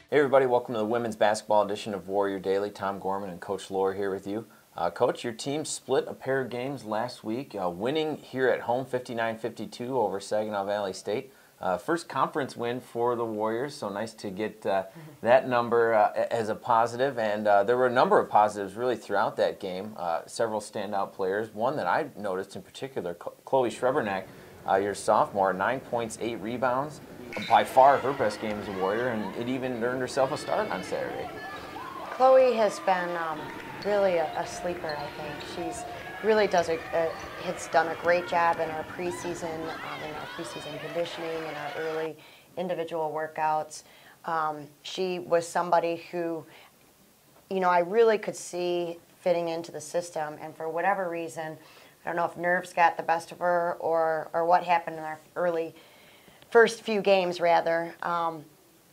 Hey everybody, welcome to the women's basketball edition of Warrior Daily. Tom Gorman and Coach Lohr here with you. Coach, your team split a pair of games last week, winning here at home 59-52 over Saginaw Valley State. First conference win for the Warriors, so nice to get that number as a positive. And there were a number of positives really throughout that game. Several standout players. One that I noticed in particular, Chloe Schrebernack, your sophomore, 9 points, 8 rebounds. By far her best game as a Warrior, and it even earned herself a start on Saturday. Chloe has been really a sleeper, I think. She's really has done a great job in our preseason, conditioning, and our early individual workouts. She was somebody who, I really could see fitting into the system, and for whatever reason, I don't know if nerves got the best of her or what happened in our first few games rather,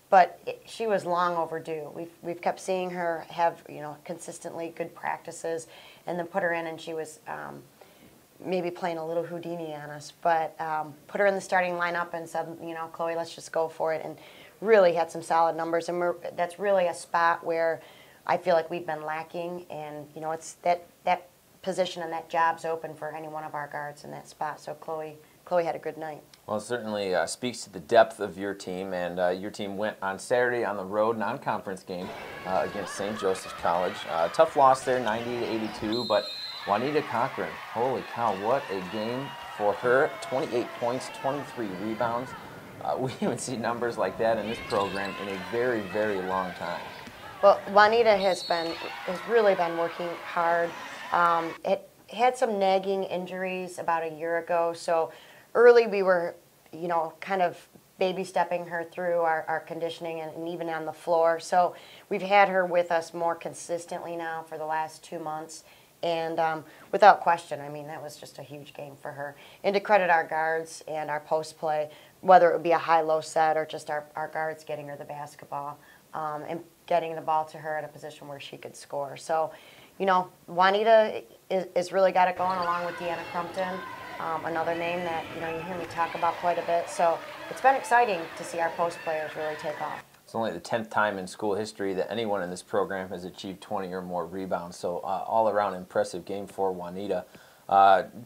but she was long overdue. We've kept seeing her have consistently good practices, and then put her in, and she was maybe playing a little Houdini on us. But put her in the starting lineup and said, Chloe, let's just go for it, and really had some solid numbers. And that's really a spot where I feel like we've been lacking, and it's that position and that job's open for any one of our guards in that spot. So Chloe had a good night. Well, it certainly speaks to the depth of your team, and your team went on Saturday on the road, non-conference game against St. Joseph's College. Tough loss there, 90-82, but Juanita Cochrane, holy cow, what a game for her. 28 points, 23 rebounds. We haven't seen numbers like that in this program in a very, very long time. Well, Juanita has really been working hard. It had some nagging injuries about a year ago, so early we were, kind of baby stepping her through our conditioning and even on the floor. So we've had her with us more consistently now for the last 2 months. And without question, that was just a huge game for her. And to credit our guards and our post play, whether it would be a high-low set or just our guards getting her the basketball and getting the ball to her at a position where she could score. So, Juanita is really got it going along with Deanna Crumpton. Another name that you hear me talk about quite a bit. So it's been exciting to see our post players really take off. It's only the 10th time in school history that anyone in this program has achieved 20 or more rebounds. So all-around impressive game for Juanita.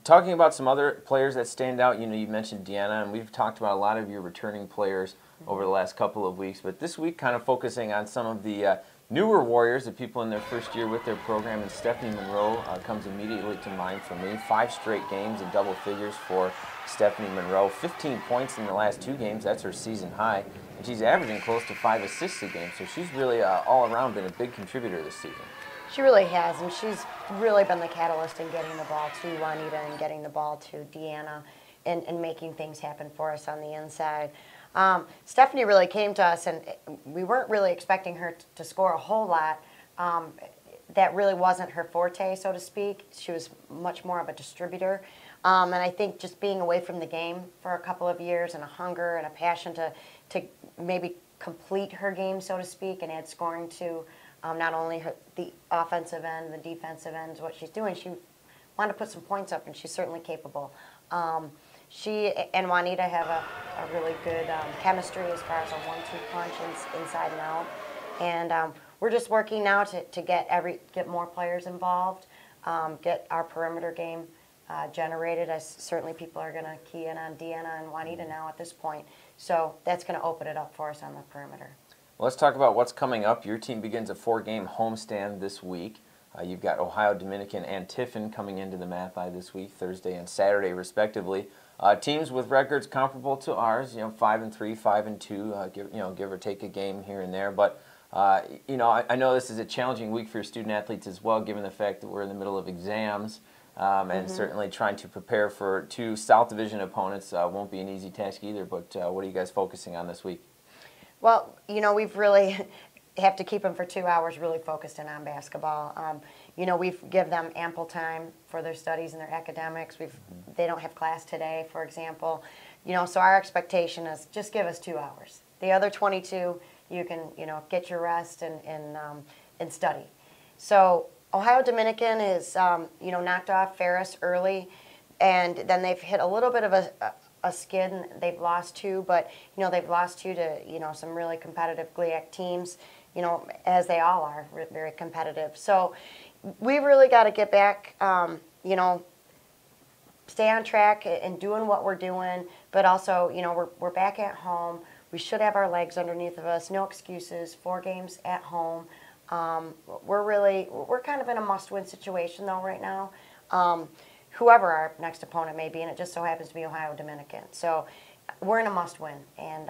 Talking about some other players that stand out, you mentioned Deanna, and we've talked about a lot of your returning players over the last couple of weeks. But this week, kind of focusing on some of the newer Warriors, the people in their first year with their program, and Stephanie Monroe comes immediately to mind for me. 5 straight games in double figures for Stephanie Monroe. 15 points in the last 2 games. That's her season high. And she's averaging close to 5 assists a game. So she's really all around been a big contributor this season. She really has, and she's really been the catalyst in getting the ball to Juanita and getting the ball to Deanna and making things happen for us on the inside. Stephanie really came to us, and we weren't really expecting her to score a whole lot. That really wasn't her forte, so to speak. She was much more of a distributor. And I think just being away from the game for a couple of years and a hunger and a passion to maybe complete her game, so to speak, and add scoring to not only the offensive end, the defensive end, what she's doing. She wanted to put some points up, and she's certainly capable. She and Juanita have a really good chemistry as far as a 1-2 punch inside and out. And we're just working now to get more players involved, get our perimeter game generated, as certainly people are going to key in on Deanna and Juanita now at this point. So that's going to open it up for us on the perimeter. Well, let's talk about what's coming up. Your team begins a 4-game homestand this week. You've got Ohio Dominican and Tiffin coming into the Mathi this week, Thursday and Saturday respectively. Teams with records comparable to ours, 5-3, 5-2, give or take a game here and there. But I know this is a challenging week for your student athletes as well, given the fact that we're in the middle of exams, and certainly trying to prepare for 2 South Division opponents won't be an easy task either. But what are you guys focusing on this week? Well, we've really have to keep them for 2 hours really focused in on basketball. We've given them ample time for their studies and their academics. They don't have class today, for example. So our expectation is just give us 2 hours. The other 22, you can, get your rest and study. So Ohio Dominican is, knocked off Ferris early, and then they've hit a little bit of a skid and they've lost 2, but they've lost 2 to some really competitive GLIAC teams, as they all are very competitive. So we really got to get back, stay on track and doing what we're doing, but also we're back at home. We should have our legs underneath of us. No excuses. 4 games at home. We're kind of in a must-win situation though right now. Whoever our next opponent may be, and it just so happens to be Ohio Dominican. So we're in a must-win, and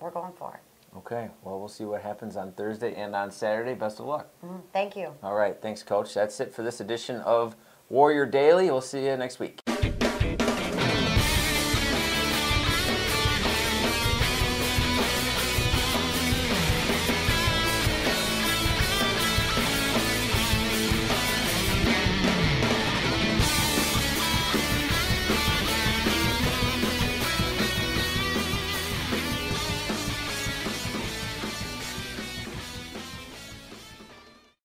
we're going for it. Okay, well, we'll see what happens on Thursday and on Saturday. Best of luck. Thank you. All right, thanks, Coach. That's it for this edition of Warrior Daily. We'll see you next week.